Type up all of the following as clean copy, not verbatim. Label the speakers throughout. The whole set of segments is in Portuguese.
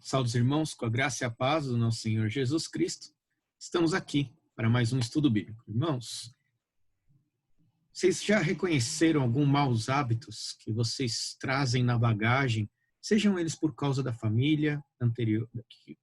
Speaker 1: Saudos irmãos, com a graça e a paz do nosso Senhor Jesus Cristo, estamos aqui para mais um estudo bíblico. Irmãos, vocês já reconheceram alguns maus hábitos que vocês trazem na bagagem, sejam eles por causa da família anterior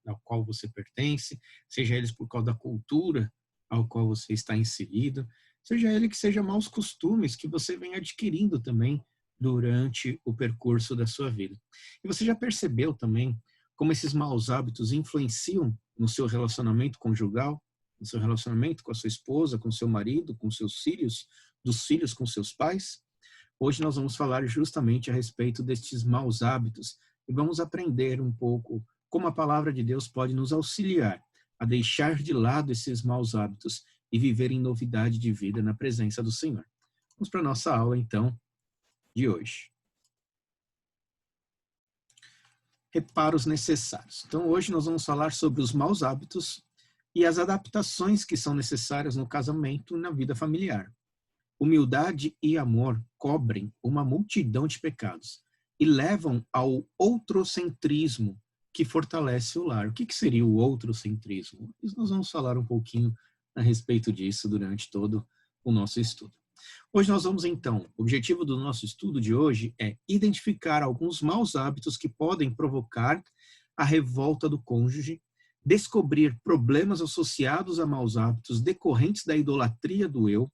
Speaker 1: ao qual você pertence, seja eles por causa da cultura ao qual você está inserido, seja ele que seja maus costumes que você vem adquirindo também durante o percurso da sua vida. E você já percebeu também como esses maus hábitos influenciam no seu relacionamento conjugal, no seu relacionamento com a sua esposa, com seu marido, com seus filhos, dos filhos com seus pais? Hoje nós vamos falar justamente a respeito destes maus hábitos e vamos aprender um pouco como a palavra de Deus pode nos auxiliar a deixar de lado esses maus hábitos e viver em novidade de vida na presença do Senhor. Vamos para a nossa aula, então, de hoje. Reparos necessários. Então, hoje nós vamos falar sobre os maus hábitos e as adaptações que são necessárias no casamento e na vida familiar. Humildade e amor cobrem uma multidão de pecados e levam ao outrocentrismo que fortalece o lar. O que seria o outrocentrismo? Nós vamos falar um pouquinho a respeito disso durante todo o nosso estudo. Hoje nós vamos então, o objetivo do nosso estudo de hoje é identificar alguns maus hábitos que podem provocar a revolta do cônjuge, descobrir problemas associados a maus hábitos decorrentes da idolatria do eu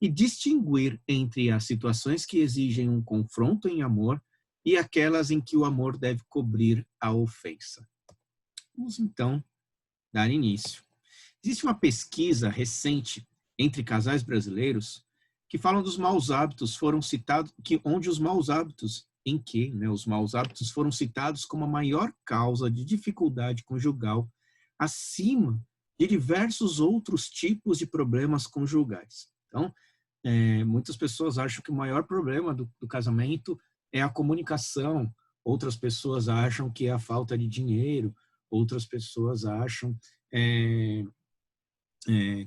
Speaker 1: e distinguir entre as situações que exigem um confronto em amor e aquelas em que o amor deve cobrir a ofensa. Vamos então dar início. Existe uma pesquisa recente entre casais brasileiros que falam dos maus hábitos, foram citados, onde os maus hábitos, os maus hábitos foram citados como a maior causa de dificuldade conjugal, acima de diversos outros tipos de problemas conjugais. Então, muitas pessoas acham que o maior problema do casamento é a comunicação, outras pessoas acham que é a falta de dinheiro, outras pessoas acham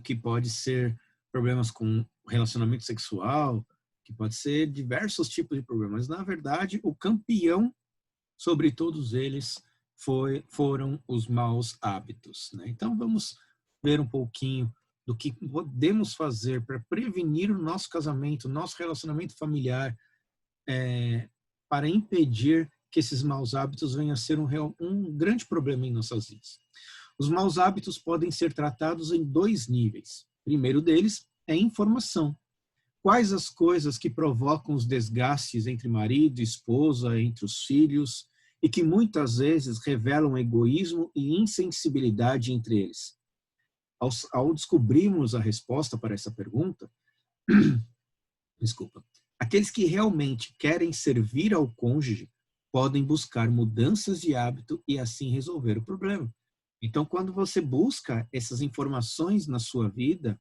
Speaker 1: que pode ser problemas com relacionamento sexual, que pode ser diversos tipos de problemas. Na verdade, o campeão sobre todos eles foram os maus hábitos, né? Então, vamos ver um pouquinho do que podemos fazer para prevenir o nosso casamento, nosso relacionamento familiar, para impedir que esses maus hábitos venham a ser um grande problema em nossas vidas. Os maus hábitos podem ser tratados em dois níveis. O primeiro deles é informação. Quais as coisas que provocam os desgastes entre marido e esposa, entre os filhos, e que muitas vezes revelam egoísmo e insensibilidade entre eles? Ao descobrirmos a resposta para essa pergunta, aqueles que realmente querem servir ao cônjuge podem buscar mudanças de hábito e assim resolver o problema. Então, quando você busca essas informações na sua vida,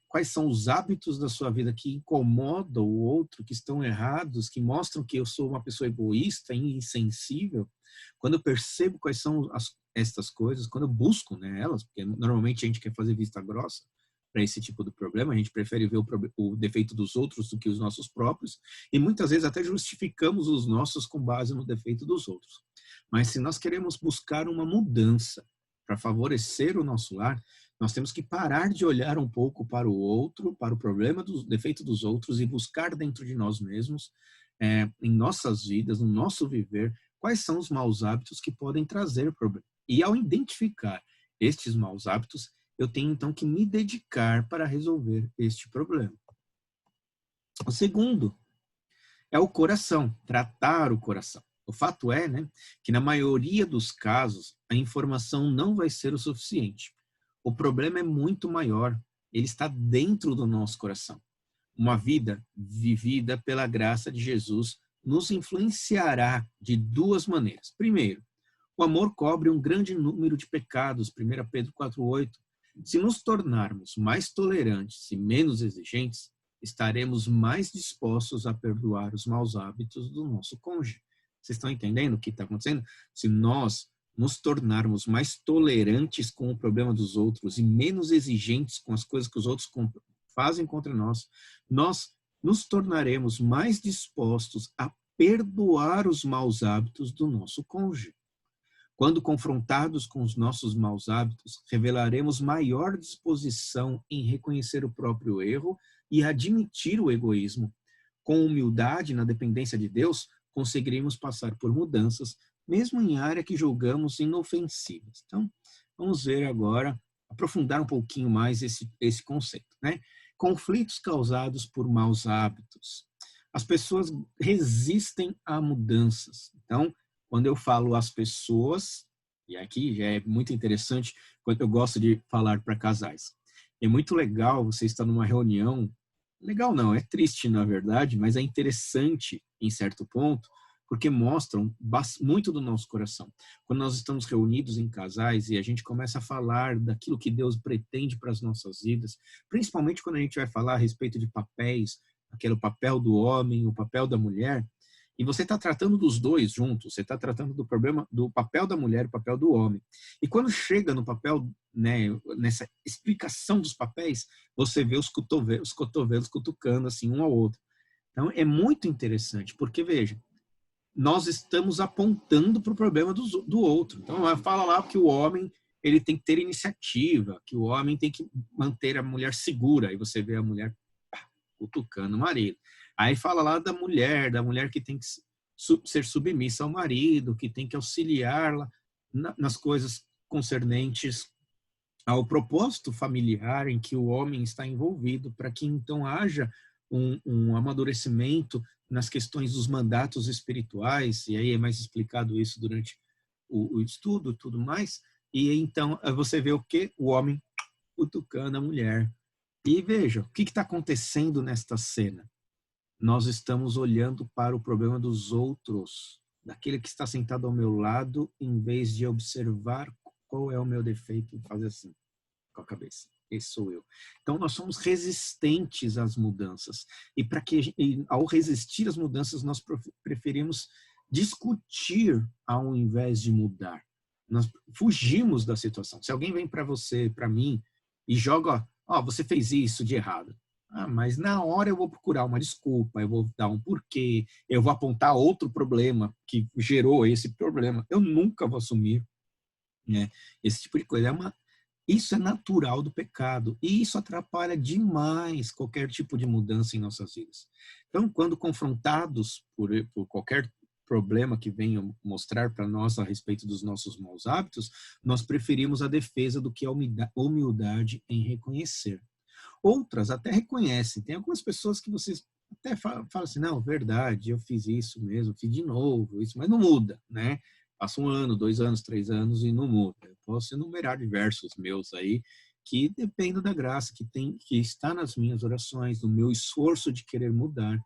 Speaker 1: quais são os hábitos da sua vida que incomodam o outro, que estão errados, que mostram que eu sou uma pessoa egoísta e insensível, quando eu percebo quais são estas coisas, quando eu busco, elas, porque normalmente a gente quer fazer vista grossa para esse tipo de problema, a gente prefere ver o defeito dos outros do que os nossos próprios, e muitas vezes até justificamos os nossos com base no defeito dos outros. Mas se nós queremos buscar uma mudança para favorecer o nosso lar, nós temos que parar de olhar um pouco para o outro, para o problema do defeito dos outros e buscar dentro de nós mesmos, em nossas vidas, no nosso viver, quais são os maus hábitos que podem trazer problema. E ao identificar estes maus hábitos, eu tenho então que me dedicar para resolver este problema. O segundo é o coração, tratar o coração. O fato é, que na maioria dos casos, a informação não vai ser o suficiente. O problema é muito maior, ele está dentro do nosso coração. Uma vida vivida pela graça de Jesus nos influenciará de duas maneiras. Primeiro, o amor cobre um grande número de pecados, 1 Pedro 4,8. Se nos tornarmos mais tolerantes e menos exigentes, estaremos mais dispostos a perdoar os maus hábitos do nosso cônjuge. Vocês estão entendendo o que está acontecendo? Se nós nos tornarmos mais tolerantes com o problema dos outros e menos exigentes com as coisas que os outros fazem contra nós, nós nos tornaremos mais dispostos a perdoar os maus hábitos do nosso cônjuge. Quando confrontados com os nossos maus hábitos, revelaremos maior disposição em reconhecer o próprio erro e admitir o egoísmo. Com humildade na dependência de Deus, conseguiremos passar por mudanças, mesmo em área que julgamos inofensivas. Então, vamos ver agora, aprofundar um pouquinho mais esse conceito, né? Conflitos causados por maus hábitos. As pessoas resistem a mudanças. Então, quando eu falo as pessoas, e aqui já é muito interessante, quando eu gosto de falar para casais. É muito legal você estar numa reunião, legal não, é triste na verdade, mas é interessante em certo ponto, porque mostram muito do nosso coração. Quando nós estamos reunidos em casais e a gente começa a falar daquilo que Deus pretende para as nossas vidas, principalmente quando a gente vai falar a respeito de papéis, aquele papel do homem, o papel da mulher, e você está tratando dos dois juntos, você está tratando do problema do papel da mulher e o papel do homem. E quando chega no papel, né, nessa explicação dos papéis, você vê os cotovelos cutucando assim um ao outro. Então é muito interessante, porque veja, nós estamos apontando para o problema do outro. Então, fala lá que o homem ele tem que ter iniciativa, que o homem tem que manter a mulher segura. Aí você vê a mulher cutucando o marido. Aí fala lá da mulher que tem que ser submissa ao marido, que tem que auxiliá-la nas coisas concernentes ao propósito familiar em que o homem está envolvido, para que então haja um amadurecimento nas questões dos mandatos espirituais, e aí é mais explicado isso durante o estudo e tudo mais, e então você vê o que? O homem cutucando a mulher. E veja, o que está acontecendo nesta cena? Nós estamos olhando para o problema dos outros, daquele que está sentado ao meu lado, em vez de observar qual é o meu defeito e fazer assim, com a cabeça. Esse sou eu. Então, nós somos resistentes às mudanças. E ao resistir às mudanças, nós preferimos discutir ao invés de mudar. Nós fugimos da situação. Se alguém vem para você, para mim, e joga, você fez isso de errado. Mas na hora eu vou procurar uma desculpa, eu vou dar um porquê, eu vou apontar outro problema que gerou esse problema. Eu nunca vou assumir, né, esse tipo de coisa. Isso é natural do pecado e isso atrapalha demais qualquer tipo de mudança em nossas vidas. Então, quando confrontados por qualquer problema que venha mostrar para nós a respeito dos nossos maus hábitos, nós preferimos a defesa do que a humildade em reconhecer. Outras até reconhecem. Tem algumas pessoas que vocês até falam assim, não, verdade, eu fiz isso mesmo, fiz de novo, isso, mas não muda, né? Passa 1 ano, 2 anos, 3 anos e não muda. Eu posso enumerar diversos meus aí que dependem da graça que está nas minhas orações, no meu esforço de querer mudar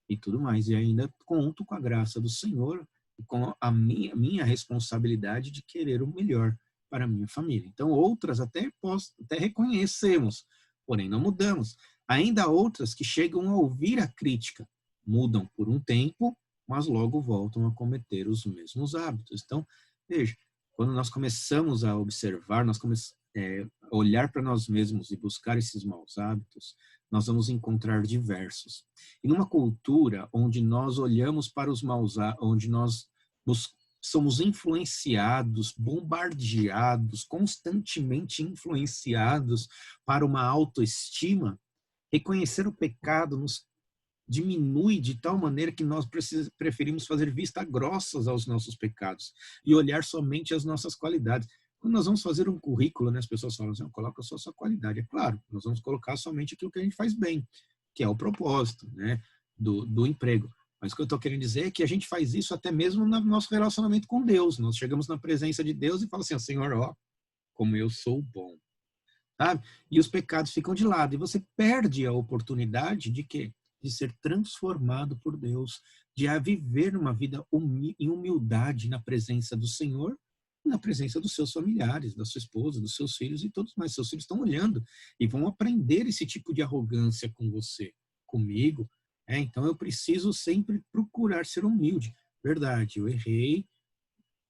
Speaker 1: e tudo mais. E ainda conto com a graça do Senhor e com a minha responsabilidade de querer o melhor para a minha família. Então, outras até reconhecemos, porém não mudamos. Ainda há outras que chegam a ouvir a crítica, mudam por um tempo, mas logo voltam a cometer os mesmos hábitos. Então, veja, quando nós começamos a observar, a olhar para nós mesmos e buscar esses maus hábitos, nós vamos encontrar diversos. E numa cultura onde nós olhamos para os maus hábitos, onde nós somos influenciados, bombardeados, constantemente influenciados para uma autoestima, reconhecer o pecado nos diminui de tal maneira que nós preferimos fazer vista grossas aos nossos pecados e olhar somente as nossas qualidades. Quando nós vamos fazer um currículo, né, as pessoas falam assim, coloca só a sua qualidade. É claro, nós vamos colocar somente aquilo que a gente faz bem, que é o propósito, né, do emprego. Mas o que eu estou querendo dizer é que a gente faz isso até mesmo no nosso relacionamento com Deus. Nós chegamos na presença de Deus e falamos assim, Senhor, como eu sou bom. Sabe? E os pecados ficam de lado. E você perde a oportunidade de quê? De ser transformado por Deus, de viver uma vida em humildade na presença do Senhor, na presença dos seus familiares, da sua esposa, dos seus filhos e todos mais. Seus filhos estão olhando e vão aprender esse tipo de arrogância com você, comigo. Então eu preciso sempre procurar ser humilde. Verdade, eu errei,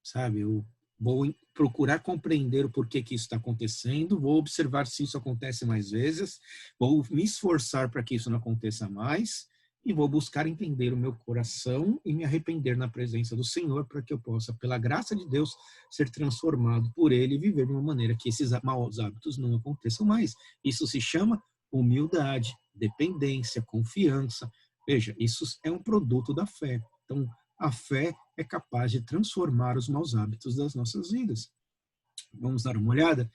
Speaker 1: sabe? Eu vou procurar compreender o porquê que isso está acontecendo, vou observar se isso acontece mais vezes, vou me esforçar para que isso não aconteça mais, e vou buscar entender o meu coração e me arrepender na presença do Senhor para que eu possa, pela graça de Deus, ser transformado por Ele e viver de uma maneira que esses maus hábitos não aconteçam mais. Isso se chama humildade, dependência, confiança. Veja, isso é um produto da fé. Então, a fé é capaz de transformar os maus hábitos das nossas vidas. Vamos dar uma olhada?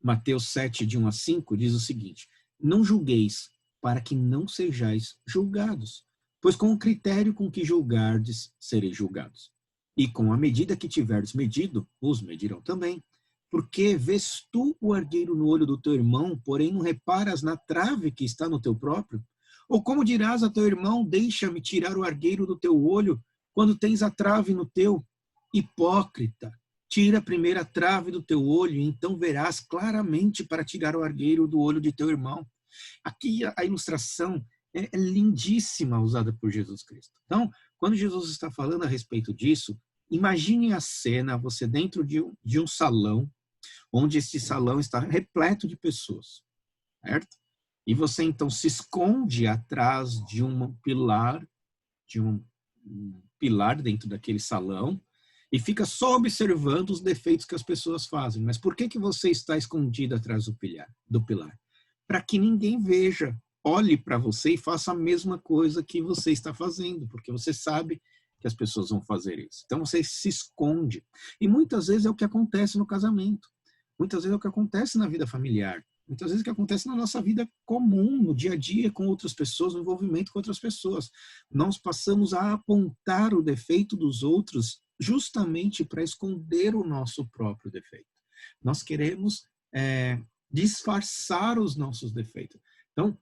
Speaker 1: Mateus 7, de 1 a 5, diz o seguinte: não julgueis, para que não sejais julgados, pois com o critério com que julgardes, sereis julgados. E com a medida que tiverdes medido, os medirão também. Porque vês tu o argueiro no olho do teu irmão, porém não reparas na trave que está no teu próprio? Ou como dirás a teu irmão, deixa-me tirar o argueiro do teu olho, quando tens a trave no teu? Hipócrita, tira primeiro a trave do teu olho, e então verás claramente para tirar o argueiro do olho de teu irmão. Aqui a ilustração é lindíssima usada por Jesus Cristo. Então, quando Jesus está falando a respeito disso, imagine a cena, você dentro de um salão, onde esse salão está repleto de pessoas, certo? E você então se esconde atrás de um pilar dentro daquele salão, e fica só observando os defeitos que as pessoas fazem. Mas por que você está escondido atrás do pilar? Para que ninguém veja, olhe para você e faça a mesma coisa que você está fazendo, porque você sabe que as pessoas vão fazer isso. Então você se esconde. E muitas vezes é o que acontece no casamento. Muitas vezes é o que acontece na vida familiar. Muitas vezes é o que acontece na nossa vida comum, no dia a dia, com outras pessoas, no envolvimento com outras pessoas. Nós passamos a apontar o defeito dos outros justamente para esconder o nosso próprio defeito. Nós queremos disfarçar os nossos defeitos. Então,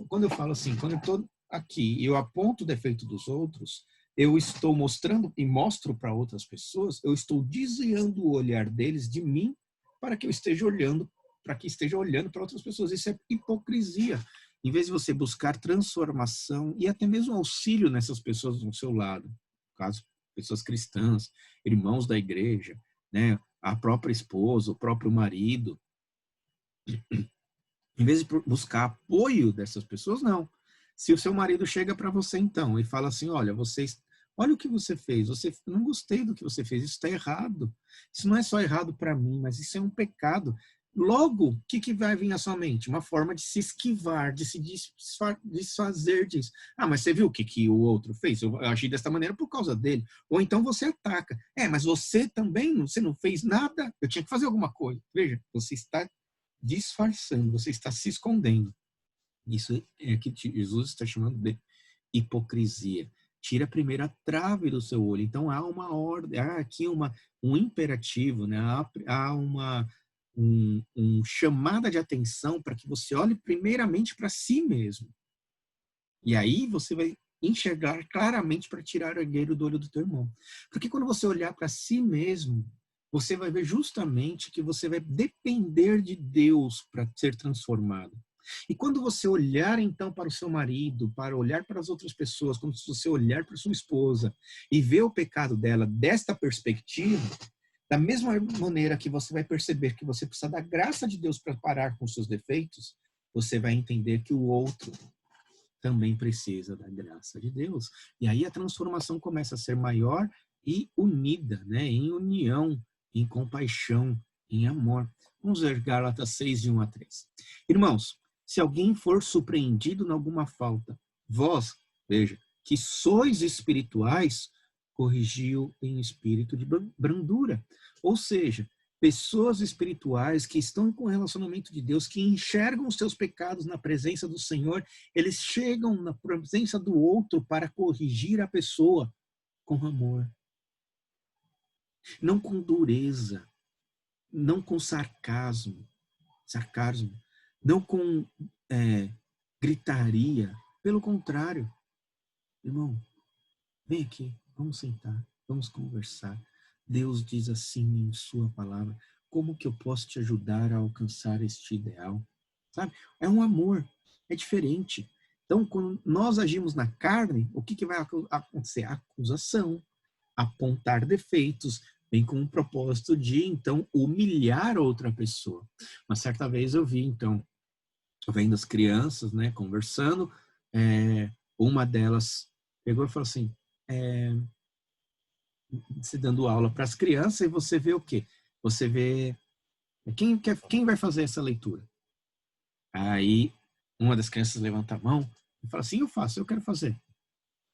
Speaker 1: quando eu falo assim, quando eu estou aqui e eu aponto o defeito dos outros, eu estou mostrando e mostro para outras pessoas, eu estou desviando o olhar deles de mim para que eu esteja olhando, para que esteja olhando para outras pessoas. Isso é hipocrisia. Em vez de você buscar transformação e até mesmo auxílio nessas pessoas do seu lado, no caso, pessoas cristãs, irmãos da igreja, né, a própria esposa, o próprio marido, em vez de buscar apoio dessas pessoas, não. Se o seu marido chega para você então e fala assim, olha o que você fez, não gostei do que você fez, isso está errado. Isso não é só errado para mim, mas isso é um pecado. Logo, o que vai vir à sua mente? Uma forma de se esquivar, de se desfazer disso. Ah, mas você viu o que o outro fez? Eu agi dessa maneira por causa dele. Ou então você ataca. Mas você também, você não fez nada, eu tinha que fazer alguma coisa. Veja, você está disfarçando, você está se escondendo. Isso é que Jesus está chamando de hipocrisia. Tira primeiro a trave do seu olho. Então há uma ordem, há aqui um imperativo, né? Há uma chamada de atenção para que você olhe primeiramente para si mesmo. E aí você vai enxergar claramente para tirar o argueiro do olho do teu irmão. Porque quando você olhar para si mesmo, você vai ver justamente que você vai depender de Deus para ser transformado. E quando você olhar então para o seu marido, para olhar para as outras pessoas, quando você olhar para sua esposa e ver o pecado dela desta perspectiva, da mesma maneira que você vai perceber que você precisa da graça de Deus para parar com os seus defeitos, você vai entender que o outro também precisa da graça de Deus. E aí a transformação começa a ser maior e unida, né? Em união, em compaixão, em amor. Vamos ver Gálatas 6, de 1 a 3. Irmãos, se alguém for surpreendido em alguma falta, vós, veja, que sois espirituais, corrigiu em espírito de brandura. Ou seja, pessoas espirituais que estão com o relacionamento de Deus, que enxergam os seus pecados na presença do Senhor, eles chegam na presença do outro para corrigir a pessoa com amor. Não com dureza, não com sarcasmo, não com gritaria. Pelo contrário, irmão, vem aqui, vamos sentar, vamos conversar. Deus diz assim em sua palavra, como que eu posso te ajudar a alcançar este ideal? Sabe? É um amor, é diferente. Então, quando nós agimos na carne, o que vai acontecer? Acusação, apontar defeitos, vem com o propósito de, então, humilhar outra pessoa. Uma certa vez eu vi, então, vendo as crianças, né, conversando, Uma delas pegou e falou assim, você dando aula para as crianças e você vê o quê? Você vê quem vai fazer essa leitura? Aí uma das crianças levanta a mão e fala assim, eu faço, eu quero fazer.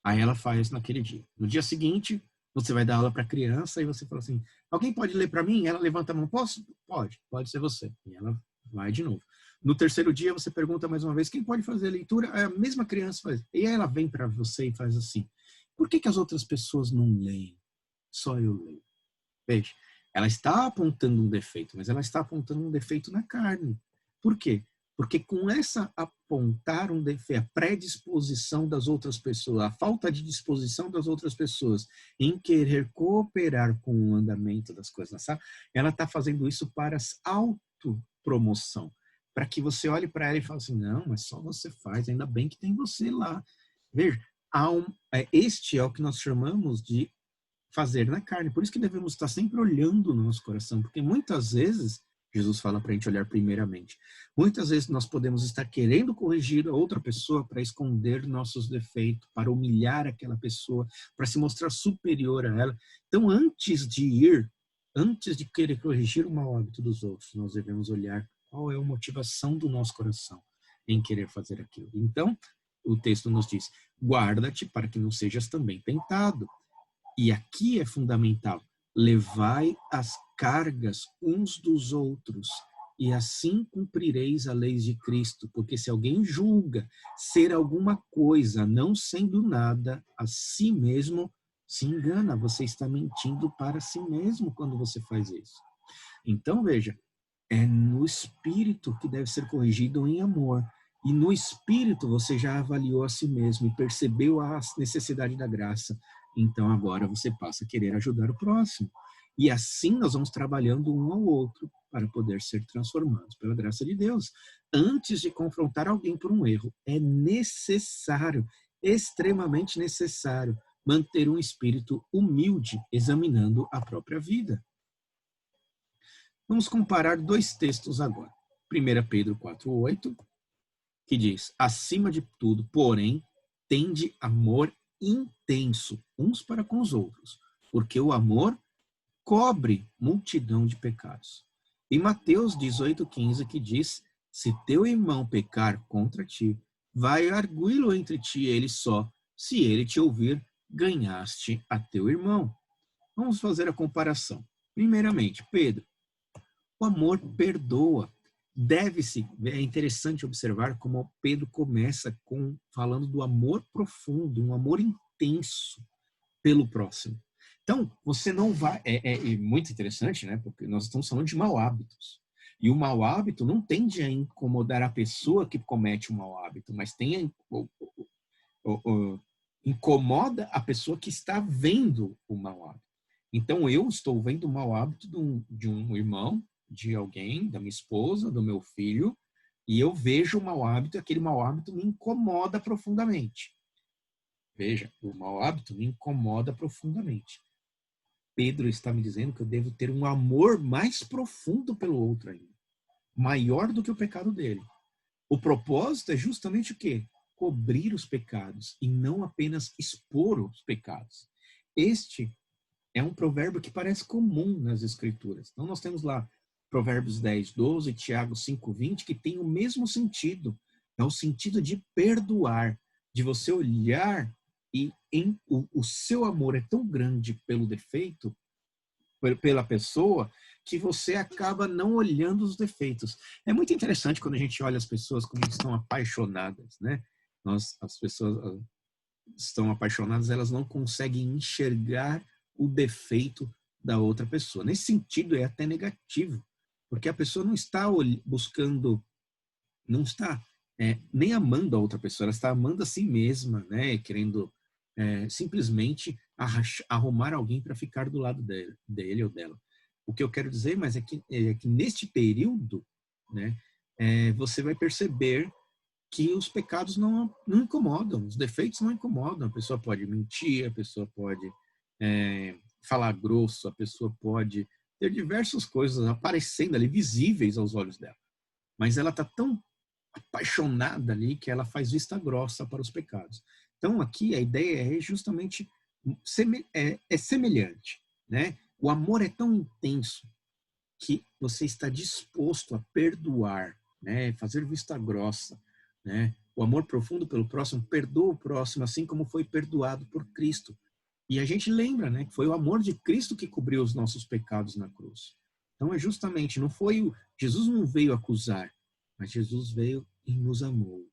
Speaker 1: Aí ela faz naquele dia. No dia seguinte, você vai dar aula para a criança e você fala assim, alguém pode ler para mim? Ela levanta a mão, posso? Pode ser você. E ela vai de novo. No terceiro dia, você pergunta mais uma vez, quem pode fazer a leitura? A mesma criança faz. E aí ela vem para você e faz assim, por que as outras pessoas não leem? Só eu leio. Veja, ela está apontando um defeito, mas ela está apontando um defeito na carne. Por quê? Porque com essa apontar um defeito, a predisposição das outras pessoas, a falta de disposição das outras pessoas em querer cooperar com o andamento das coisas, sabe? Ela está fazendo isso para autopromoção, para que você olhe para ela e fale assim, não, mas só você faz, ainda bem que tem você lá. Veja, este é o que nós chamamos de fazer na carne. Por isso que devemos estar sempre olhando no nosso coração, porque muitas vezes, Jesus fala para a gente olhar primeiramente, muitas vezes nós podemos estar querendo corrigir a outra pessoa para esconder nossos defeitos, para humilhar aquela pessoa, para se mostrar superior a ela. Então, antes de querer corrigir o mau hábito dos outros, nós devemos olhar qual é a motivação do nosso coração em querer fazer aquilo. Então, o texto nos diz, guarda-te para que não sejas também tentado. E aqui é fundamental, levai as cargas uns dos outros, e assim cumprireis a lei de Cristo, porque se alguém julga ser alguma coisa, não sendo nada, a si mesmo se engana, você está mentindo para si mesmo quando você faz isso. Então, veja, é no espírito que deve ser corrigido em amor. E no espírito você já avaliou a si mesmo e percebeu a necessidade da graça. Então agora você passa a querer ajudar o próximo. E assim nós vamos trabalhando um ao outro para poder ser transformados pela graça de Deus. Antes de confrontar alguém por um erro, é necessário, extremamente necessário, manter um espírito humilde, examinando a própria vida. Vamos comparar dois textos agora. 1 Pedro 4,8, que diz, acima de tudo, porém, tende amor intenso uns para com os outros, porque o amor cobre multidão de pecados. E Mateus 18,15, que diz, se teu irmão pecar contra ti, vai arguí-lo entre ti e ele só, se ele te ouvir, ganhaste a teu irmão. Vamos fazer a comparação. Primeiramente, Pedro, o amor perdoa. É interessante observar como Pedro começa falando do amor profundo, um amor intenso pelo próximo. Então, você não vai... É muito interessante, né? Porque nós estamos falando de mau hábitos. E o mau hábito não tende a incomodar a pessoa que comete o mau hábito, mas incomoda a pessoa que está vendo o mau hábito. Então, eu estou vendo o mau hábito de um irmão, de alguém, da minha esposa, do meu filho, e eu vejo o mau hábito e aquele mau hábito me incomoda profundamente. Veja, o mau hábito me incomoda profundamente. Pedro está me dizendo que eu devo ter um amor mais profundo pelo outro ainda, maior do que o pecado dele. O propósito é justamente o quê? Cobrir os pecados e não apenas expor os pecados. Este é um provérbio que parece comum nas Escrituras. Então, nós temos lá Provérbios 10, 12, Tiago 5, 20, que tem o mesmo sentido. É o sentido de perdoar, de você olhar e o seu amor é tão grande pelo defeito, pela pessoa, que você acaba não olhando os defeitos. É muito interessante quando a gente olha as pessoas como estão apaixonadas, né? As pessoas estão apaixonadas, elas não conseguem enxergar o defeito da outra pessoa. Nesse sentido, é até negativo, porque a pessoa não está buscando, não está nem amando a outra pessoa, ela está amando a si mesma, né? Querendo simplesmente arrumar alguém para ficar do lado dele ou dela. O que eu quero dizer, mas é que neste período, né, você vai perceber que os pecados não incomodam, os defeitos não incomodam. A pessoa pode mentir, a pessoa pode falar grosso, a pessoa pode ter diversas coisas aparecendo ali, visíveis aos olhos dela. Mas ela está tão apaixonada ali que ela faz vista grossa para os pecados. Então aqui a ideia é justamente semelhante, né? O amor é tão intenso que você está disposto a perdoar, né? Fazer vista grossa, né? O amor profundo pelo próximo perdoa o próximo assim como foi perdoado por Cristo. E a gente lembra, né, que foi o amor de Cristo que cobriu os nossos pecados na cruz. Então é justamente, não foi Jesus não veio acusar, mas Jesus veio e nos amou,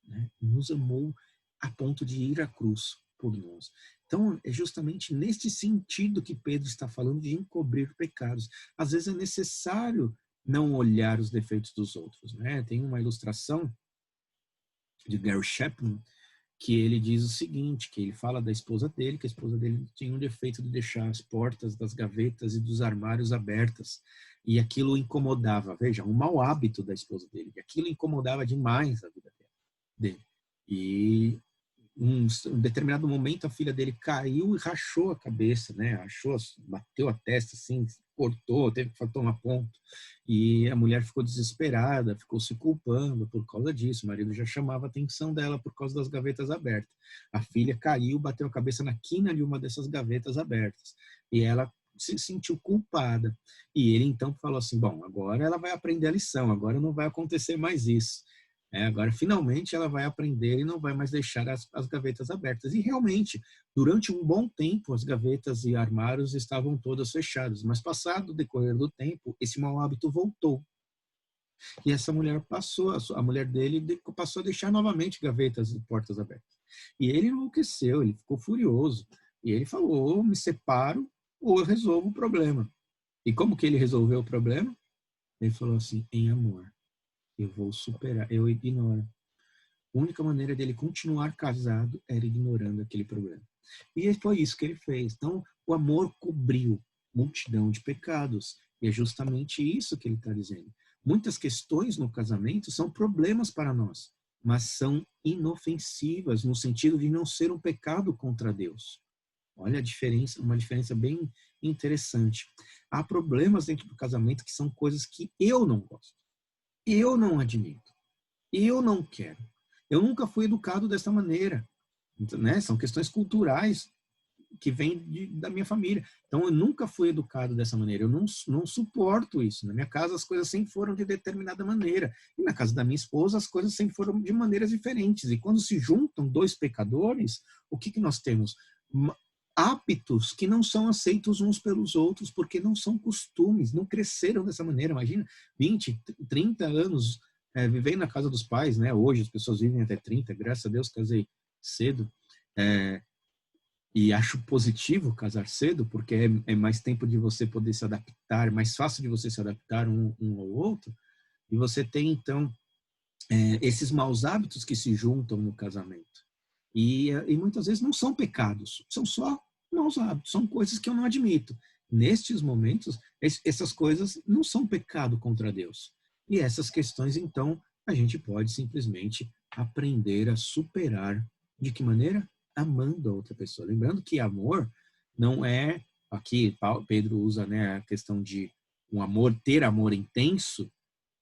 Speaker 1: né? Nos amou a ponto de ir à cruz por nós. Então é justamente neste sentido que Pedro está falando de encobrir pecados. Às vezes é necessário não olhar os defeitos dos outros, né? Tem uma ilustração de Gary Chapman que ele diz o seguinte, que ele fala da esposa dele, que a esposa dele tinha um defeito de deixar as portas das gavetas e dos armários abertas, e aquilo incomodava, veja, um mau hábito da esposa dele, e aquilo incomodava demais a vida dele. E um determinado momento a filha dele caiu e rachou a cabeça, né? Rachou, bateu a testa assim, cortou, teve que tomar ponto. E a mulher ficou desesperada, ficou se culpando por causa disso. O marido já chamava a atenção dela por causa das gavetas abertas. A filha caiu, bateu a cabeça na quina de uma dessas gavetas abertas. E ela se sentiu culpada. E ele então falou assim: bom, agora ela vai aprender a lição, agora não vai acontecer mais isso. Agora, finalmente, ela vai aprender e não vai mais deixar as gavetas abertas. E, realmente, durante um bom tempo, as gavetas e armários estavam todas fechadas. Mas, passado o decorrer do tempo, esse mau hábito voltou. E essa mulher passou, a mulher dele passou a deixar novamente gavetas e portas abertas. E ele enlouqueceu, ele ficou furioso. E ele falou: ou me separo ou eu resolvo o problema. E como que ele resolveu o problema? Ele falou assim: em amor. Eu vou superar, eu ignoro. A única maneira dele continuar casado era ignorando aquele problema. E foi isso que ele fez. Então, o amor cobriu multidão de pecados. E é justamente isso que ele está dizendo. Muitas questões no casamento são problemas para nós, mas são inofensivas no sentido de não ser um pecado contra Deus. Olha a diferença, uma diferença bem interessante. Há problemas dentro do casamento que são coisas que eu não gosto. Eu não admito. Eu não quero. Eu nunca fui educado dessa maneira. Né? São questões culturais que vêm da minha família. Então, eu nunca fui educado dessa maneira. Eu não suporto isso. Na minha casa, as coisas sempre foram de determinada maneira. E na casa da minha esposa, as coisas sempre foram de maneiras diferentes. E quando se juntam dois pecadores, o que nós temos? Hábitos que não são aceitos uns pelos outros, porque não são costumes, não cresceram dessa maneira. Imagina, 20, 30 anos vivendo na casa dos pais, né? Hoje as pessoas vivem até 30, graças a Deus casei cedo, e acho positivo casar cedo, porque é mais tempo de você poder se adaptar, mais fácil de você se adaptar um ao outro, e você tem, então, esses maus hábitos que se juntam no casamento. E muitas vezes não são pecados, são só maus hábitos, são coisas que eu não admito. Nestes momentos, essas coisas não são pecado contra Deus. E essas questões, então, a gente pode simplesmente aprender a superar. De que maneira? Amando a outra pessoa. Lembrando que amor não é, aqui Pedro usa, né, a questão de ter amor intenso.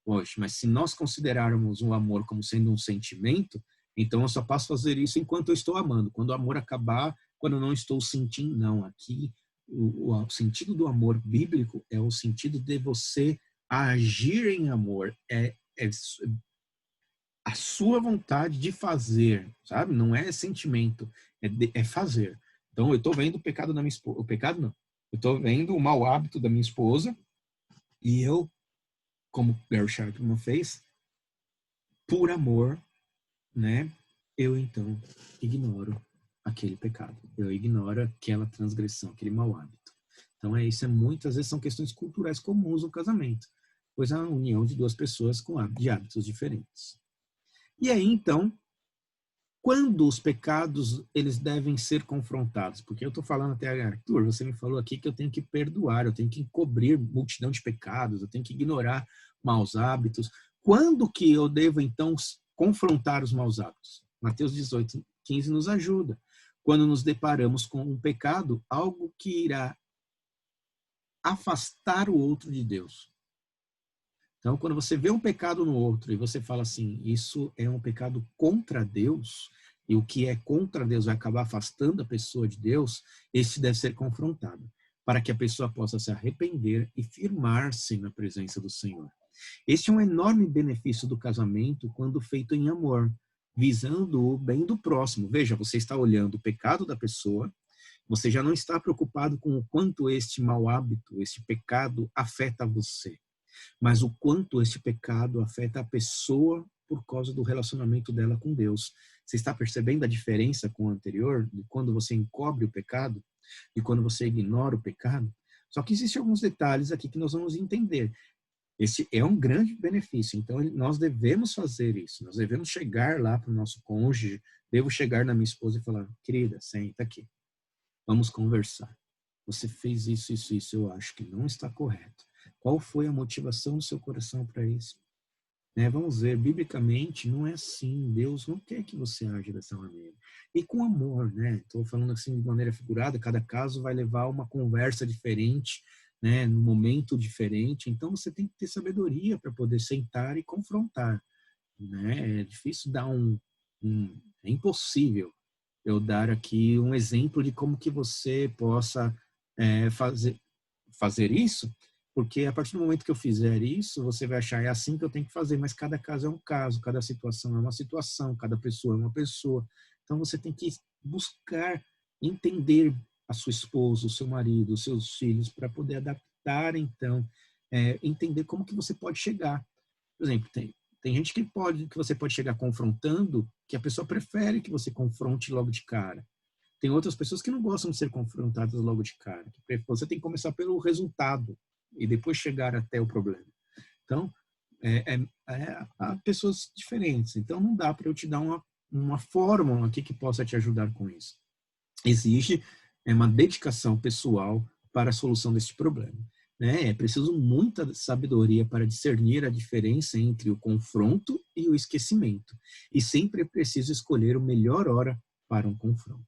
Speaker 1: Poxa, mas se nós considerarmos o amor como sendo um sentimento, então eu só posso fazer isso enquanto eu estou amando. Quando o amor acabar, quando eu não estou sentindo, não. Aqui, o sentido do amor bíblico é o sentido de você agir em amor. É a sua vontade de fazer, sabe? Não é sentimento, é fazer. Então, eu estou vendo o pecado da minha esposa. O pecado não. Eu estou vendo o mau hábito da minha esposa e eu, como Gary Chapman fez, por amor, né? Eu então ignoro aquele pecado. Eu ignoro aquela transgressão, aquele mau hábito. Então isso muitas vezes são questões culturais comuns no casamento, pois é a união de duas pessoas de hábitos diferentes. E aí então, quando os pecados eles devem ser confrontados? Porque eu estou falando até, Arthur, você me falou aqui que eu tenho que perdoar, eu tenho que encobrir multidão de pecados, eu tenho que ignorar maus hábitos. Quando que eu devo então confrontar os maus hábitos? Mateus 18:15 nos ajuda. Quando nos deparamos com um pecado, algo que irá afastar o outro de Deus. Então, quando você vê um pecado no outro e você fala assim, isso é um pecado contra Deus, e o que é contra Deus vai acabar afastando a pessoa de Deus, esse deve ser confrontado, para que a pessoa possa se arrepender e firmar-se na presença do Senhor. Este é um enorme benefício do casamento quando feito em amor, visando o bem do próximo. Veja, você está olhando o pecado da pessoa, você já não está preocupado com o quanto este mau hábito, este pecado afeta você, mas o quanto este pecado afeta a pessoa por causa do relacionamento dela com Deus. Você está percebendo a diferença com o anterior, de quando você encobre o pecado e quando você ignora o pecado? Só que existem alguns detalhes aqui que nós vamos entender. Esse é um grande benefício, então nós devemos fazer isso, nós devemos chegar lá para o nosso cônjuge, devo chegar na minha esposa e falar, querida, senta aqui, vamos conversar. Você fez isso, isso, isso, eu acho que não está correto. Qual foi a motivação do seu coração para isso? Vamos ver, biblicamente não é assim. Deus não quer que você age dessa maneira. E com amor, né? Estou falando assim de maneira figurada, cada caso vai levar a uma conversa diferente, né? Num momento diferente. Então você tem que ter sabedoria para poder sentar e confrontar, né? É difícil dar é impossível eu dar aqui um exemplo de como que você possa fazer isso, porque a partir do momento que eu fizer isso, você vai achar é assim que eu tenho que fazer, mas cada caso é um caso, cada situação é uma situação, cada pessoa é uma pessoa. Então você tem que buscar entender a sua esposa, o seu marido, os seus filhos, para poder adaptar, então, entender como que você pode chegar. Por exemplo, tem gente que você pode chegar confrontando, que a pessoa prefere que você confronte logo de cara. Tem outras pessoas que não gostam de ser confrontadas logo de cara. Você tem que começar pelo resultado e depois chegar até o problema. Então, há pessoas diferentes. Então, não dá para eu te dar uma fórmula aqui que possa te ajudar com isso. Exige uma dedicação pessoal para a solução deste problema. É preciso muita sabedoria para discernir a diferença entre o confronto e o esquecimento. E sempre é preciso escolher a melhor hora para um confronto.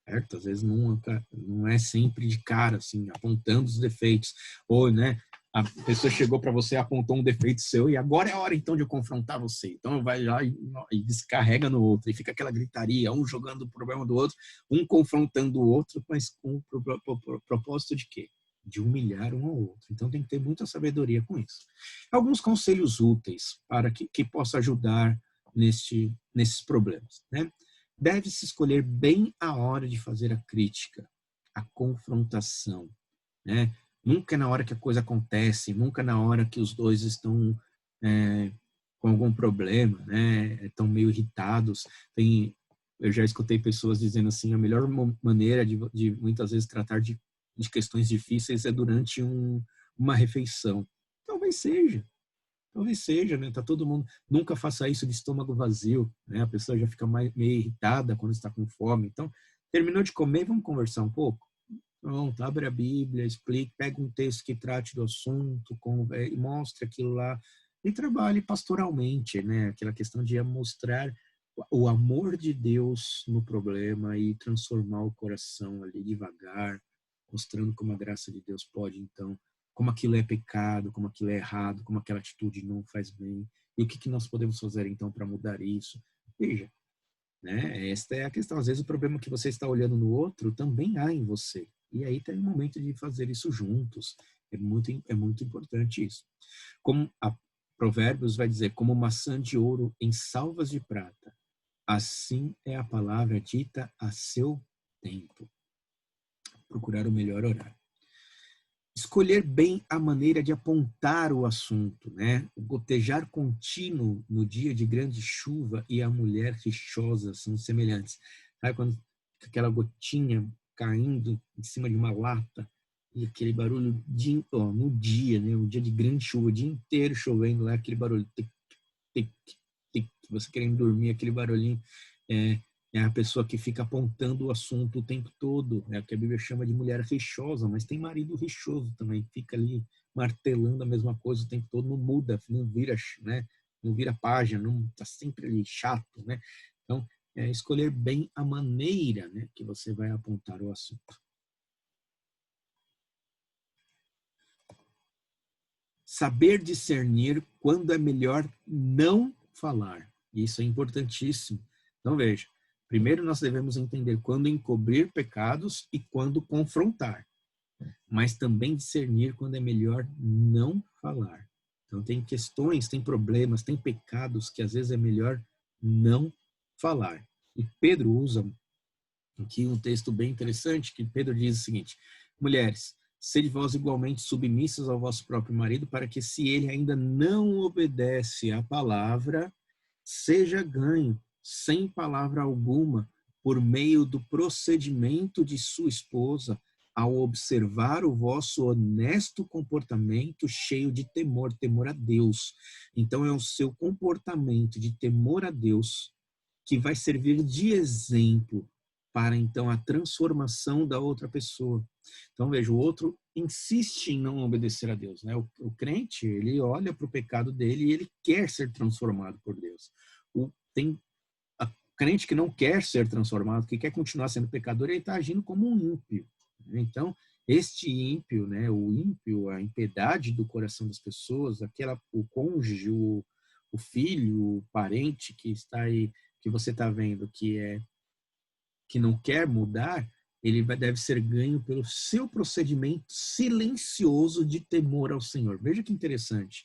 Speaker 1: Certo? Às vezes não é sempre de cara, assim, apontando os defeitos. Ou, né, a pessoa chegou para você, apontou um defeito seu e agora é a hora, então, de eu confrontar você. Então, vai lá e descarrega no outro. E fica aquela gritaria, um jogando o problema do outro, um confrontando o outro, mas com o propósito de quê? De humilhar um ao outro. Então, tem que ter muita sabedoria com isso. Alguns conselhos úteis para que possa ajudar nesses problemas, né? Deve-se escolher bem a hora de fazer a crítica, a confrontação, né? Nunca é na hora que a coisa acontece, nunca é na hora que os dois estão com algum problema, né? Estão meio irritados. Eu já escutei pessoas dizendo assim, a melhor maneira de muitas vezes tratar de questões difíceis é durante uma refeição. Talvez seja, né? Tá todo mundo. Nunca faça isso de estômago vazio, né? A pessoa já fica meio irritada quando está com fome. Então, terminou de comer, vamos conversar um pouco? Pronto, abre a Bíblia, explique, pega um texto que trate do assunto, e mostre aquilo lá. E trabalhe pastoralmente, né? Aquela questão de mostrar o amor de Deus no problema e transformar o coração ali devagar, mostrando como a graça de Deus pode, então, como aquilo é pecado, como aquilo é errado, como aquela atitude não faz bem, e o que nós podemos fazer então para mudar isso. Veja, né? Esta é a questão. Às vezes o problema que você está olhando no outro também há em você. E aí tem um momento de fazer isso juntos. É muito importante isso. Como a Provérbios vai dizer, como maçã de ouro em salvas de prata, assim é a palavra dita a seu tempo. Procurar o melhor horário. Escolher bem a maneira de apontar o assunto, né? O gotejar contínuo no dia de grande chuva e a mulher rixosa são semelhantes. Sabe quando aquela gotinha caindo em cima de uma lata e aquele barulho no dia, né? Um dia de grande chuva, o dia inteiro chovendo lá, aquele barulho tic, tic, tic, você querendo dormir, aquele barulhinho é a pessoa que fica apontando o assunto o tempo todo. É o que a Bíblia chama de mulher rixosa, mas tem marido rixoso também, fica ali martelando a mesma coisa o tempo todo, não muda, não vira, né? Não vira página, não está sempre ali chato, né? Então, escolher bem a maneira, né, que você vai apontar o assunto. saber discernir quando é melhor não falar. Isso é importantíssimo. Então, veja, primeiro nós devemos entender quando encobrir pecados e quando confrontar, mas também discernir quando é melhor não falar. Então, tem questões, tem problemas, tem pecados que às vezes é melhor não falar. E Pedro usa aqui um texto bem interessante, que Pedro diz o seguinte: mulheres, sede vós igualmente submissas ao vosso próprio marido, para que, se ele ainda não obedece à palavra, seja ganho, sem palavra alguma, por meio do procedimento de sua esposa, ao observar o vosso honesto comportamento cheio de temor, temor a Deus. Então, é o seu comportamento de temor a Deus que vai servir de exemplo para, então, a transformação da outra pessoa. Então, veja, o outro insiste em não obedecer a Deus, né? O crente, ele olha para o pecado dele e ele quer ser transformado por Deus. Tem a crente que não quer ser transformado, que quer continuar sendo pecador, ele está agindo como um ímpio. Né? Então, este ímpio, né? O ímpio, a impiedade do coração das pessoas, o cônjuge, o filho, o parente que está aí, que você está vendo que não quer mudar, ele deve ser ganho pelo seu procedimento silencioso de temor ao Senhor. Veja que interessante.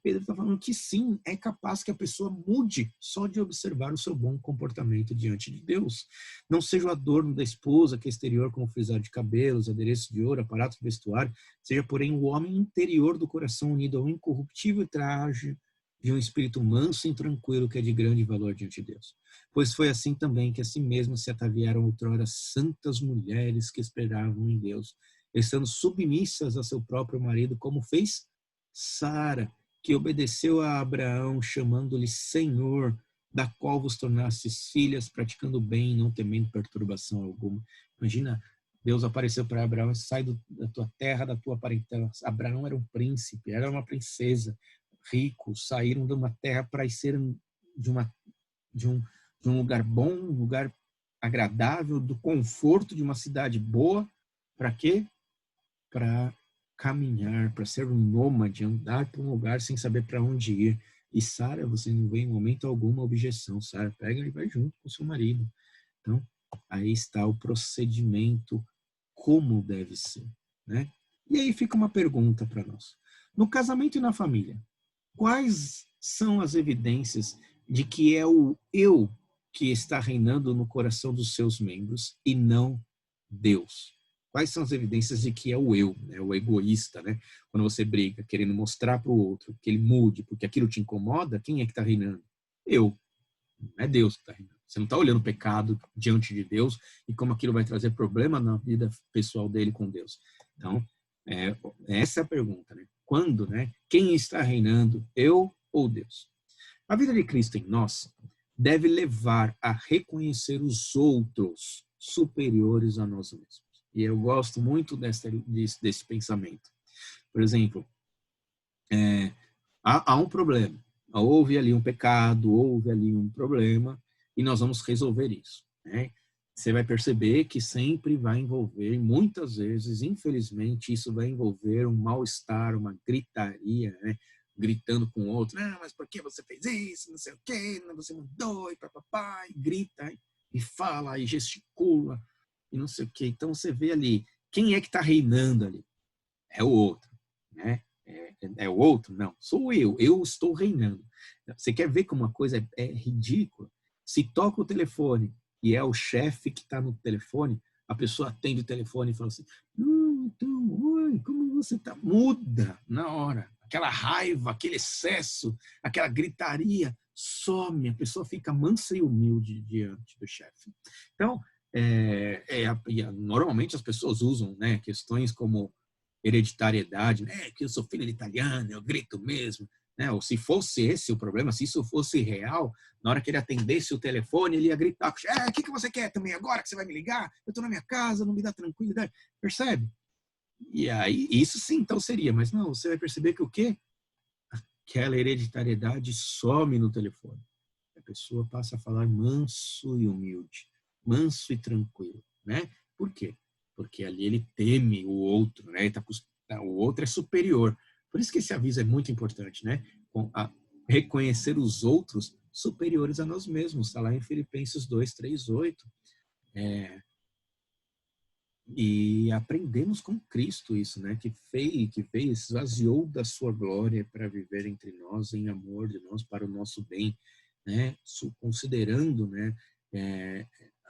Speaker 1: Pedro está falando que sim, é capaz que a pessoa mude só de observar o seu bom comportamento diante de Deus. Não seja o adorno da esposa, que é exterior, como frisado de cabelos, adereço de ouro, aparato de vestuário, seja, porém, o homem interior do coração unido ao incorruptível traje de um espírito manso e tranquilo, que é de grande valor diante de Deus. Pois foi assim também que assim mesmo se ataviaram outrora santas mulheres que esperavam em Deus, estando submissas a seu próprio marido, como fez Sara, que obedeceu a Abraão, chamando-lhe Senhor, da qual vos tornastes filhas, praticando o bem, não temendo perturbação alguma. Imagina, Deus apareceu para Abraão: sai da tua terra, da tua parentela. Abraão era um príncipe, era uma princesa, ricos, saíram de uma terra para ser de um lugar bom, um lugar agradável, do conforto de uma cidade boa. Para quê? Para caminhar, para ser um nômade, andar para um lugar sem saber para onde ir. E Sara, você não vê em momento algum uma objeção. Sara pega e vai junto com seu marido. Então, aí está o procedimento como deve ser, né? E aí fica uma pergunta para nós. No casamento e na família, quais são as evidências de que é o eu que está reinando no coração dos seus membros e não Deus? Quais são as evidências de que é o eu, né? O egoísta, né? Quando você briga, querendo mostrar para o outro que ele mude, porque aquilo te incomoda, quem é que está reinando? Eu. Não é Deus que está reinando. Você não está olhando o pecado diante de Deus e como aquilo vai trazer problema na vida pessoal dele com Deus. Então, essa é a pergunta, né? Quando, né? Quem está reinando, eu ou Deus? A vida de Cristo em nós deve levar a reconhecer os outros superiores a nós mesmos. E eu gosto muito desse pensamento. Por exemplo, há um problema. Houve ali um pecado, houve ali um problema, e nós vamos resolver isso. Né? Você vai perceber que sempre vai envolver, muitas vezes, infelizmente, isso vai envolver um mal-estar, uma gritaria, né? Gritando com o outro: mas por que você fez isso? Não sei o quê, você mudou, e papapá, e grita, e fala, e gesticula, e não sei o quê. Então você vê ali, quem é que está reinando ali? É o outro, né? É o outro? Não, sou eu estou reinando. Você quer ver como uma coisa é ridícula? Se toca o telefone e é o chefe que está no telefone, a pessoa atende o telefone e fala assim: então, oi, como você está? Muda na hora. Aquela raiva, aquele excesso, aquela gritaria some, a pessoa fica mansa e humilde diante do chefe. Então, normalmente as pessoas usam, né, questões como hereditariedade, né, que eu sou filho de italiano, eu grito mesmo, né? Ou se fosse esse o problema, se isso fosse real, na hora que ele atendesse o telefone, ele ia gritar: o que você quer também agora que você vai me ligar? Eu estou na minha casa, não me dá tranquilidade. Percebe? E aí, isso sim, então seria, mas não, você vai perceber que o quê? Aquela hereditariedade some no telefone. A pessoa passa a falar manso e humilde, manso e tranquilo, né? Por quê? Porque ali ele teme o outro, né? O outro é superior. Por isso que esse aviso é muito importante, né? Reconhecer os outros superiores a nós mesmos. Está lá em Filipenses 2, 3, 8. E aprendemos com Cristo isso, né? Que fez, esvaziou da sua glória para viver entre nós em amor de nós, para o nosso bem, né? Considerando, né?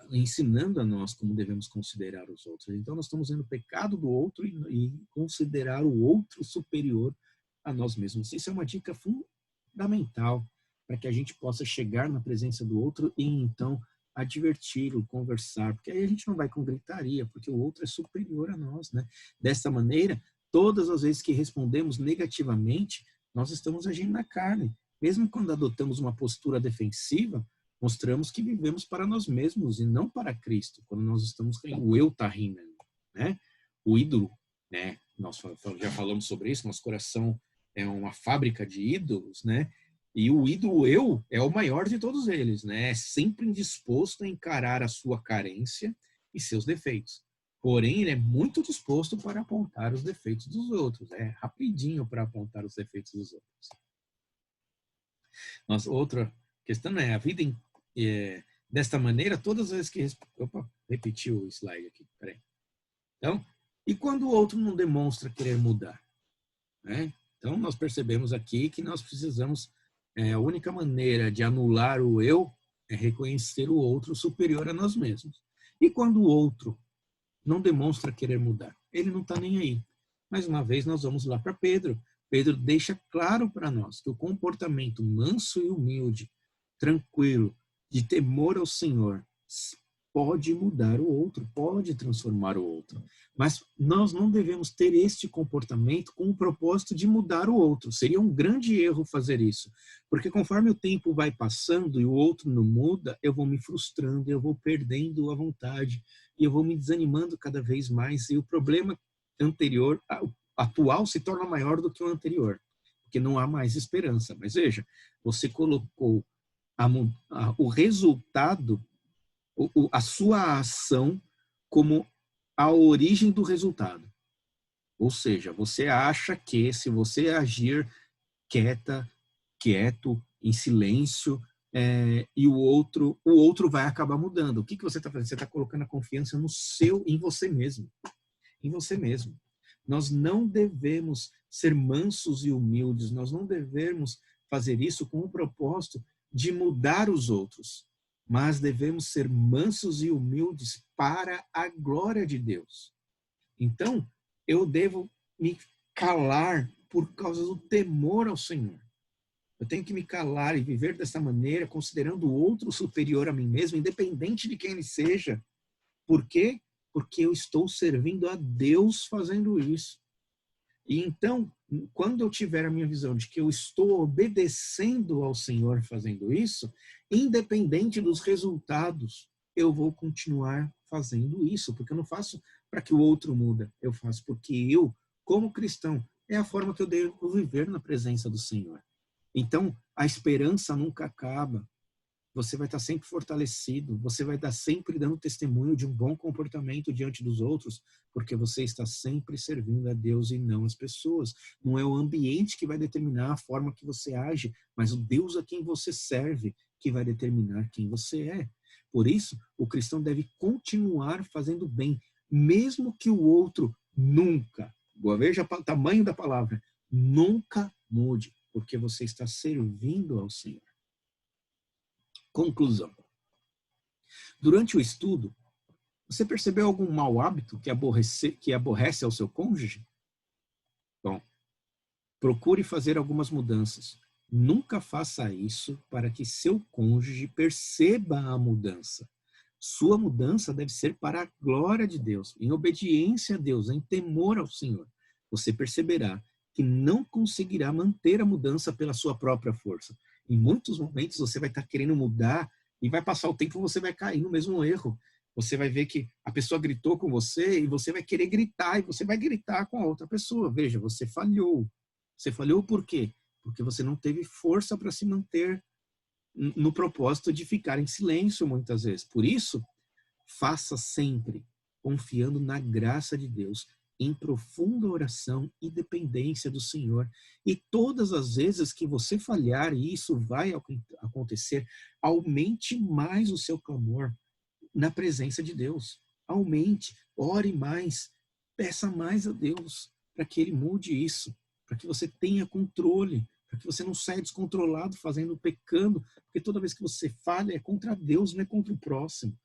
Speaker 1: Ensinando a nós como devemos considerar os outros. Então, nós estamos vendo o pecado do outro e considerar o outro superior a nós mesmos. Isso é uma dica fundamental para que a gente possa chegar na presença do outro e, então, adverti-lo, conversar, porque aí a gente não vai com gritaria, porque o outro é superior a nós, né? Dessa maneira, todas as vezes que respondemos negativamente, nós estamos agindo na carne. Mesmo quando adotamos uma postura defensiva, mostramos que vivemos para nós mesmos e não para Cristo, quando nós estamos o eu está reinando, né? O ídolo, né? Nós já falamos sobre isso, nosso coração é uma fábrica de ídolos, né? E o ídolo eu é o maior de todos eles, né? É sempre indisposto a encarar a sua carência e seus defeitos. Porém, ele é muito disposto para apontar os defeitos dos outros. É rapidinho para apontar os defeitos dos outros. Nossa, outra questão é a vida desta maneira, todas as vezes que... Opa, repetiu o slide aqui, peraí. Então, e quando o outro não demonstra querer mudar? Né? Então, nós percebemos aqui que nós precisamos... a única maneira de anular o eu é reconhecer o outro superior a nós mesmos. E quando o outro não demonstra querer mudar, ele não está nem aí. Mais uma vez, nós vamos lá para Pedro. Pedro deixa claro para nós que o comportamento manso e humilde, tranquilo, de temor ao Senhor, pode mudar o outro, pode transformar o outro. Mas nós não devemos ter este comportamento com o propósito de mudar o outro. Seria um grande erro fazer isso. Porque conforme o tempo vai passando e o outro não muda, eu vou me frustrando, eu vou perdendo a vontade, e eu vou me desanimando cada vez mais. E o problema anterior, atual, se torna maior do que o anterior. Porque não há mais esperança. Mas veja, você colocou o resultado, a sua ação como a origem do resultado. Ou seja, você acha que se você agir quieto, em silêncio, e o outro vai acabar mudando. O que você está fazendo? Você está colocando a confiança em você mesmo. Em você mesmo. Nós não devemos ser mansos e humildes, nós não devemos fazer isso com o propósito de mudar os outros, mas devemos ser mansos e humildes para a glória de Deus. Então, eu devo me calar por causa do temor ao Senhor. Eu tenho que me calar e viver dessa maneira, considerando o outro superior a mim mesmo, independente de quem ele seja. Por quê? Porque eu estou servindo a Deus fazendo isso. E então, quando eu tiver a minha visão de que eu estou obedecendo ao Senhor fazendo isso, independente dos resultados, eu vou continuar fazendo isso, porque eu não faço para que o outro muda, eu faço porque eu, como cristão, é a forma que eu devo viver na presença do Senhor. Então, a esperança nunca acaba. Você vai estar sempre fortalecido, você vai estar sempre dando testemunho de um bom comportamento diante dos outros, porque você está sempre servindo a Deus e não as pessoas. Não é o ambiente que vai determinar a forma que você age, mas o Deus a quem você serve que vai determinar quem você é. Por isso, o cristão deve continuar fazendo bem, mesmo que o outro nunca, veja o tamanho da palavra, nunca mude, porque você está servindo ao Senhor. Conclusão. Durante o estudo, você percebeu algum mau hábito que aborrece ao seu cônjuge? Bom, procure fazer algumas mudanças. Nunca faça isso para que seu cônjuge perceba a mudança. Sua mudança deve ser para a glória de Deus, em obediência a Deus, em temor ao Senhor. Você perceberá que não conseguirá manter a mudança pela sua própria força. Em muitos momentos você vai estar querendo mudar e vai passar o tempo e você vai cair no mesmo erro. Você vai ver que a pessoa gritou com você e você vai querer gritar e você vai gritar com a outra pessoa. Veja, você falhou. Você falhou por quê? Porque você não teve força para se manter no propósito de ficar em silêncio muitas vezes. Por isso, faça sempre confiando na graça de Deus em profunda oração e dependência do Senhor. E todas as vezes que você falhar, e isso vai acontecer, aumente mais o seu clamor na presença de Deus. Aumente, ore mais, peça mais a Deus para que Ele mude isso, para que você tenha controle, para que você não saia descontrolado fazendo, pecando, porque toda vez que você falha é contra Deus, não é contra o próximo.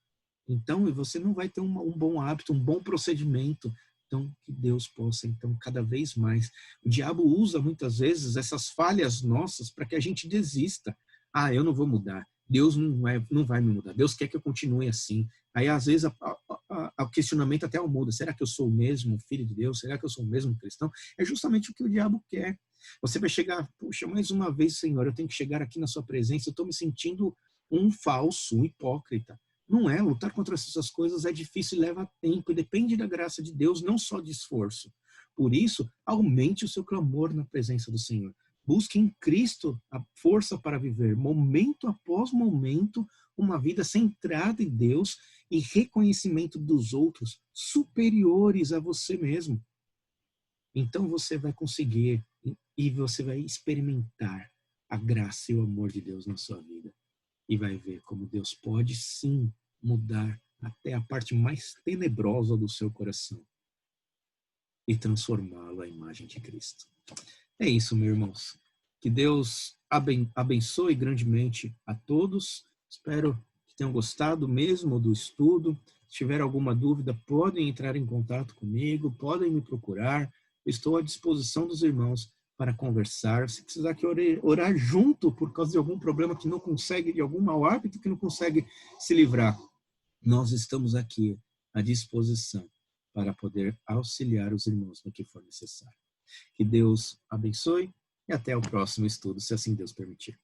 Speaker 1: Então, você não vai ter um bom hábito, um bom procedimento. Então, que Deus possa, então, cada vez mais. O diabo usa muitas vezes essas falhas nossas para que a gente desista. Ah, eu não vou mudar. Deus não vai me mudar. Deus quer que eu continue assim. Aí, às vezes, o questionamento até muda. Será que eu sou o mesmo filho de Deus? Será que eu sou o mesmo cristão? É justamente o que o diabo quer. Você vai chegar, puxa, mais uma vez, Senhor, eu tenho que chegar aqui na sua presença, eu estou me sentindo um falso, um hipócrita. Não é, lutar contra essas coisas é difícil e leva tempo, e depende da graça de Deus, não só de esforço. Por isso, aumente o seu clamor na presença do Senhor. Busque em Cristo a força para viver, momento após momento, uma vida centrada em Deus e reconhecimento dos outros superiores a você mesmo. Então você vai conseguir e você vai experimentar a graça e o amor de Deus na sua vida. E vai ver como Deus pode sim mudar até a parte mais tenebrosa do seu coração e transformá-lo à imagem de Cristo. É isso, meus irmãos. Que Deus abençoe grandemente a todos. Espero que tenham gostado mesmo do estudo. Se tiver alguma dúvida, podem entrar em contato comigo, podem me procurar. Estou à disposição dos irmãos para conversar. Se precisar que orar junto por causa de algum problema que não consegue, de algum mau hábito que não consegue se livrar, nós estamos aqui à disposição para poder auxiliar os irmãos no que for necessário. Que Deus abençoe e até o próximo estudo, se assim Deus permitir.